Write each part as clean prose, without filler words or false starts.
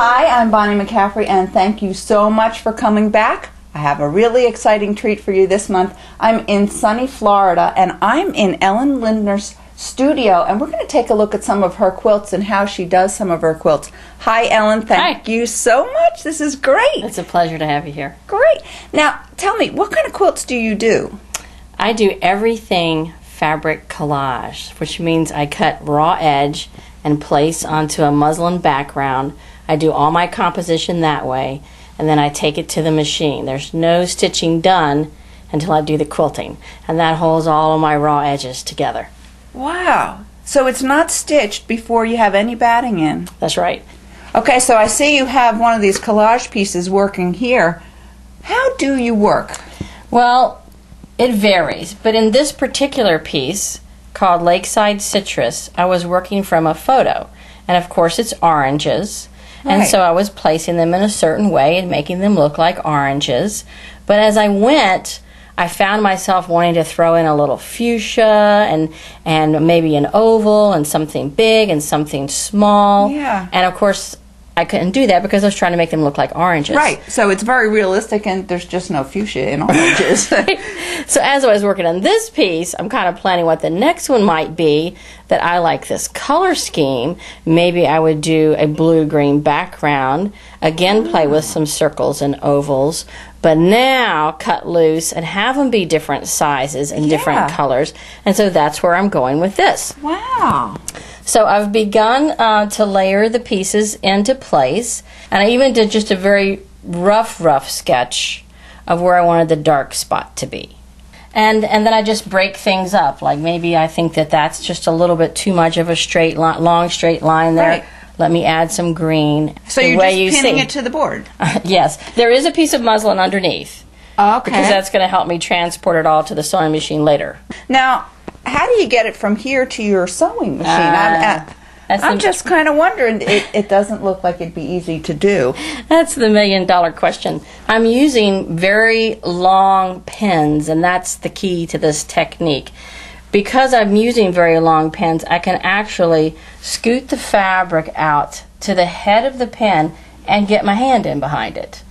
Hi, I'm Bonnie McCaffery, and thank you so much for coming back. I have a really exciting treat for you this month. I'm in sunny Florida, and I'm in Ellen Lindner's studio, and we're going to take a look at some of her quilts and how she does some of her quilts. Hi, Ellen. Thank you so much. This is great. It's a pleasure to have you here. Great. Now, tell me, what kind of quilts do you do? I do everything fabric collage, which means I cut raw edge and place onto a muslin background. I do all my composition that way, and then I take it to the machine. There's no stitching done until I do the quilting, and that holds all of my raw edges together. Wow. So it's not stitched before you have any batting in. That's right. Okay, so I see you have one of these collage pieces working here. How do you work? Well, it varies, but in this particular piece called Lakeside Citrus, I was working from a photo, and of course it's oranges. And so I was placing them in a certain way and making them look like oranges. But as I went, I found myself wanting to throw in a little fuchsia and maybe an oval and something big and something small. Yeah. And of course, I couldn't do that because I was trying to make them look like oranges. Right. So it's very realistic, and there's just no fuchsia in oranges. So as I was working on this piece, I'm kind of planning what the next one might be, that I like this color scheme. Maybe I would do a blue-green background, again play with some circles and ovals, but now cut loose and have them be different sizes and different colors. And so that's where I'm going with this. Wow. So I've begun to layer the pieces into place, and I even did just a very rough sketch of where I wanted the dark spot to be. And then I just break things up. Like maybe I think that that's just a little bit too much of a straight line, long straight line there. Right. Let me add some green. So you're just pinning it to the board? Yes. There is a piece of muslin underneath. Okay. Because that's going to help me transport it all to the sewing machine later. Now, how do you get it from here to your sewing machine? I'm just kind of wondering. It doesn't look like it'd be easy to do. That's the million-dollar question. I'm using very long pins, and that's the key to this technique. Because I'm using very long pins, I can actually scoot the fabric out to the head of the pin and get my hand in behind it.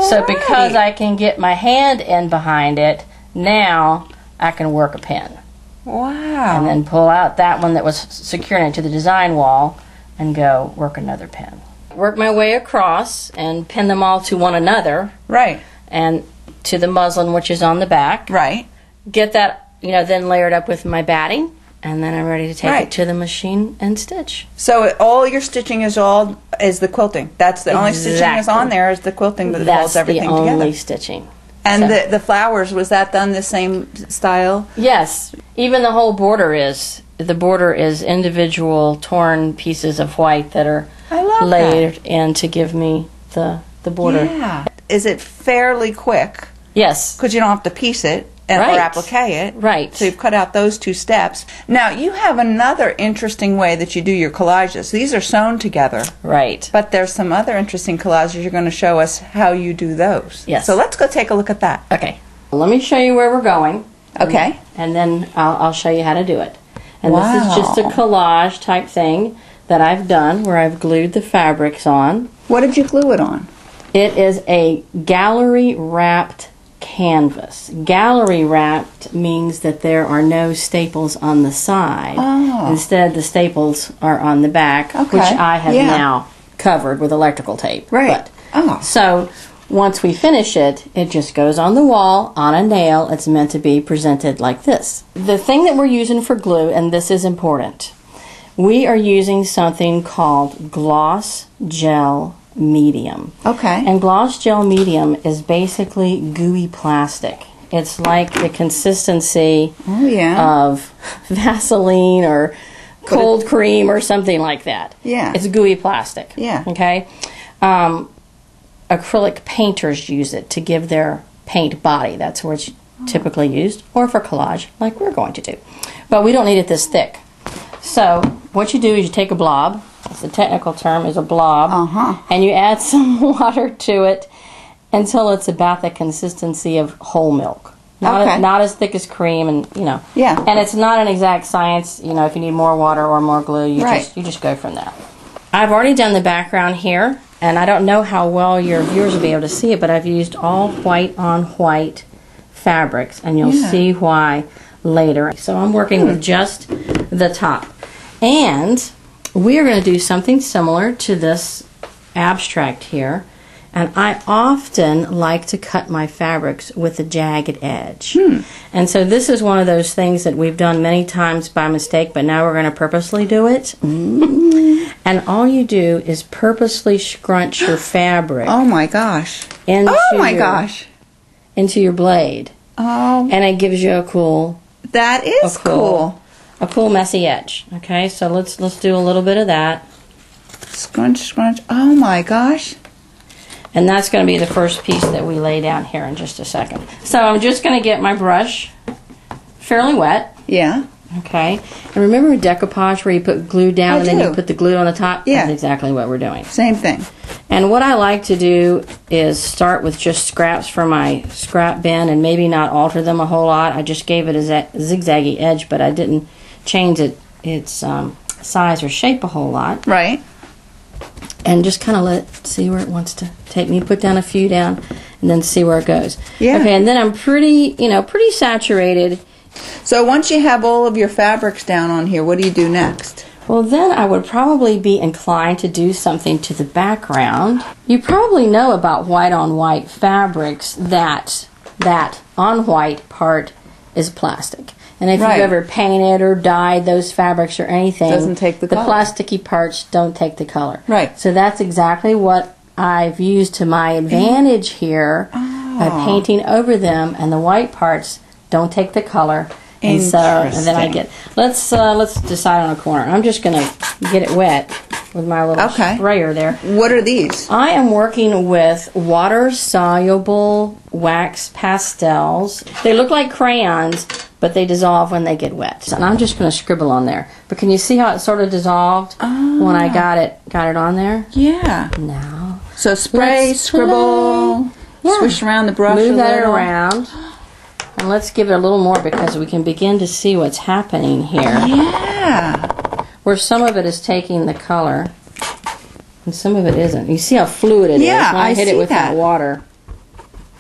So because I can get my hand in behind it, now I can work a pin. Wow. And then pull out that one that was securing it to the design wall and go work another pin. Work my way across and pin them all to one another. Right. And to the muslin, which is on the back. Right. Get that, then layered up with my batting, and then I'm ready to take it to the machine and stitch. So all your stitching is the quilting. That's the only stitching is on there is the quilting that holds everything together. That's the only stitching. And the flowers, was that done the same style? Yes. Even the whole border is. The border is individual torn pieces of white that are layered in to give me the border. Yeah. Is it fairly quick? Yes. Because you don't have to piece it or applique it. Right. So you've cut out those two steps. Now, you have another interesting way that you do your collages. These are sewn together. Right. But there's some other interesting collages. You're going to show us how you do those. Yes. So let's go take a look at that. Okay. Well, let me show you where we're going. Okay. And then I'll show you how to do it. And this is just a collage type thing that I've done where I've glued the fabrics on. What did you glue it on? It is a gallery wrapped canvas. Gallery wrapped means that there are no staples on the side. Oh. Instead, the staples are on the back, which I have now covered with electrical tape. Right. So once we finish it, it just goes on the wall on a nail. It's meant to be presented like this. The thing that we're using for glue, and this is important, we are using something called gloss gel medium. Okay. And gloss gel medium is basically gooey plastic. It's like the consistency of Vaseline or cold cream or something like that. Yeah. It's gooey plastic. Yeah. Okay. Acrylic painters use it to give their paint body. That's where it's typically used, or for collage, like we're going to do. But we don't need it this thick. So what you do is you take a blob. That's the technical term, is a blob. And you add some water to it until it's about the consistency of whole milk. Not as thick as cream, and Yeah. And it's not an exact science. If you need more water or more glue, you just go from that. I've already done the background here, and I don't know how well your viewers will be able to see it, but I've used all white on white fabrics, and you'll see why later. So I'm working with just the top. And we are going to do something similar to this abstract here. And I often like to cut my fabrics with a jagged edge. And so this is one of those things that we've done many times by mistake, but now we're going to purposely do it. And all you do is purposely scrunch your fabric. Oh my gosh. Into into your blade. Oh. And it gives you a cool... That is cool. A cool messy edge. Okay, so let's do a little bit of that. Scrunch, scrunch. Oh my gosh. And that's going to be the first piece that we lay down here in just a second. So I'm just going to get my brush fairly wet. Yeah. Okay. And remember decoupage where you put glue down and then you put the glue on the top? Yeah. That's exactly what we're doing. Same thing. And what I like to do is start with just scraps from my scrap bin and maybe not alter them a whole lot. I just gave it a zigzaggy edge, but I didn't change its size or shape a whole lot. Right. And just kind of see where it wants to take me. Put down a few down, and then see where it goes. Yeah. Okay, and then I'm pretty saturated. So once you have all of your fabrics down on here, what do you do next? Well, then I would probably be inclined to do something to the background. You probably know about white on white fabrics that on white part is plastic. And if you've ever painted or dyed those fabrics or anything, doesn't take the color. Plasticky parts don't take the color. Right. So that's exactly what I've used to my advantage here by painting over them, and the white parts don't take the color. And so, and then I get, let's decide on a corner. I'm just going to get it wet with my little sprayer there. What are these? I am working with water-soluble wax pastels. They look like crayons, but they dissolve when they get wet. And I'm just going to scribble on there. But can you see how it sort of dissolved when I got it on there? Yeah. Now. So spray, scribble, swish around the brush Move that around. And let's give it a little more because we can begin to see what's happening here. Yeah. Where some of it is taking the color and some of it isn't. You see how fluid it is when I hit it with that water.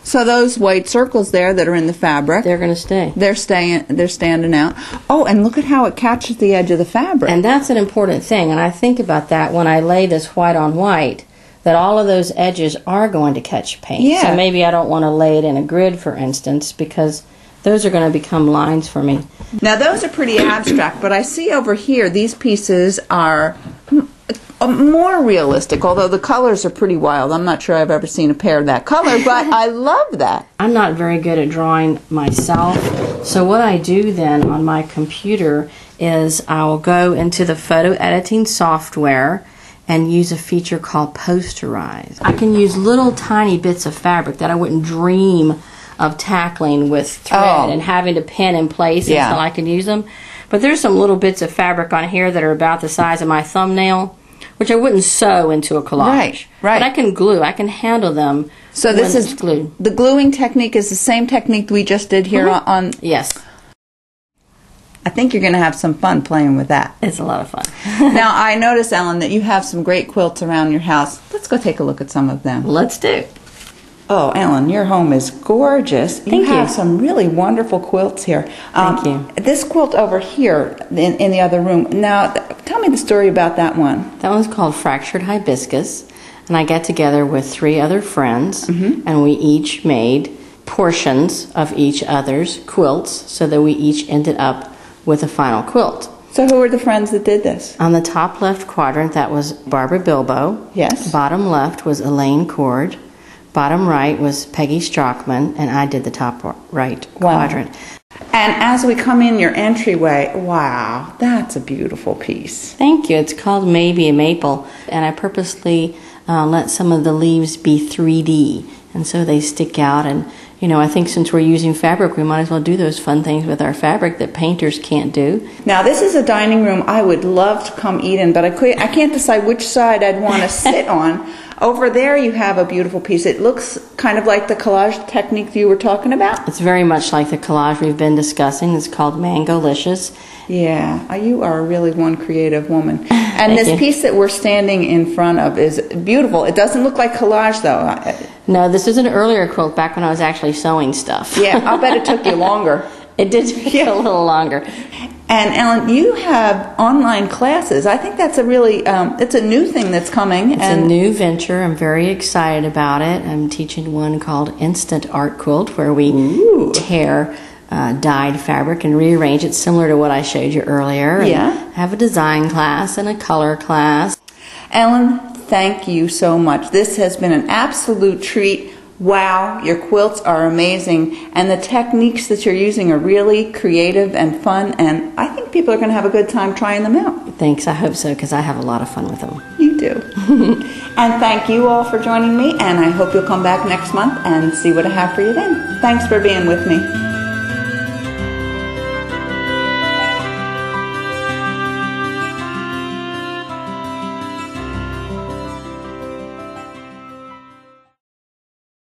So those white circles there that are in the fabric, they're going to stay. They're standing out. Oh, and look at how it catches the edge of the fabric. And that's an important thing. And I think about that when I lay this white on white, that all of those edges are going to catch paint. Yeah. So maybe I don't want to lay it in a grid, for instance, because those are going to become lines for me. Now those are pretty abstract, but I see over here these pieces are more realistic, although the colors are pretty wild. I'm not sure I've ever seen a pair of that color, but I love that. I'm not very good at drawing myself, so what I do then on my computer is I'll go into the photo editing software and use a feature called Posterize. I can use little tiny bits of fabric that I wouldn't dream of tackling with thread and having to pin in place until I can use them. But there's some little bits of fabric on here that are about the size of my thumbnail, which I wouldn't sew into a collage. Right. But I can glue. I can handle them. So this is glued. The gluing technique is the same technique we just did here on. Yes. I think you're going to have some fun playing with that. It's a lot of fun. Now, I notice, Ellen, that you have some great quilts around your house. Let's go take a look at some of them. Let's do. Oh, Ellen, your home is gorgeous. Thank you. You have some really wonderful quilts here. Thank you. This quilt over here in the other room. Now, tell me the story about that one. That one's called Fractured Hibiscus. And I got together with 3 other friends, and we each made portions of each other's quilts so that we each ended up with a final quilt. So who were the friends that did this? On the top left quadrant, that was Barbara Bilbo. Yes. Bottom left was Elaine Cord. Bottom right was Peggy Strockman, and I did the top right quadrant. And as we come in your entryway, wow, that's a beautiful piece. Thank you. It's called Maybe a Maple, and I purposely let some of the leaves be 3D, and so they stick out. And you know, I think since we're using fabric, we might as well do those fun things with our fabric that painters can't do. Now, this is a dining room I would love to come eat in, but I can't decide which side I'd want to sit on. Over there you have a beautiful piece. It looks kind of like the collage technique you were talking about. It's very much like the collage we've been discussing. It's called Mangolicious, Yeah, you are really one creative woman. And this piece that we're standing in front of is beautiful. It doesn't look like collage, though. No, this is an earlier quilt back when I was actually sewing stuff. Yeah, I bet it took you longer. It did take a little longer. And Ellen, you have online classes. I think that's a really, it's a new thing that's coming. It's a new venture. I'm very excited about it. I'm teaching one called Instant Art Quilt, where we tear dyed fabric and rearrange it, similar to what I showed you earlier. Yeah. And have a design class and a color class. Ellen, thank you so much. This has been an absolute treat. Wow, your quilts are amazing, and the techniques that you're using are really creative and fun, and I think people are going to have a good time trying them out. Thanks, I hope so, because I have a lot of fun with them. You do. And thank you all for joining me, and I hope you'll come back next month and see what I have for you then. Thanks for being with me.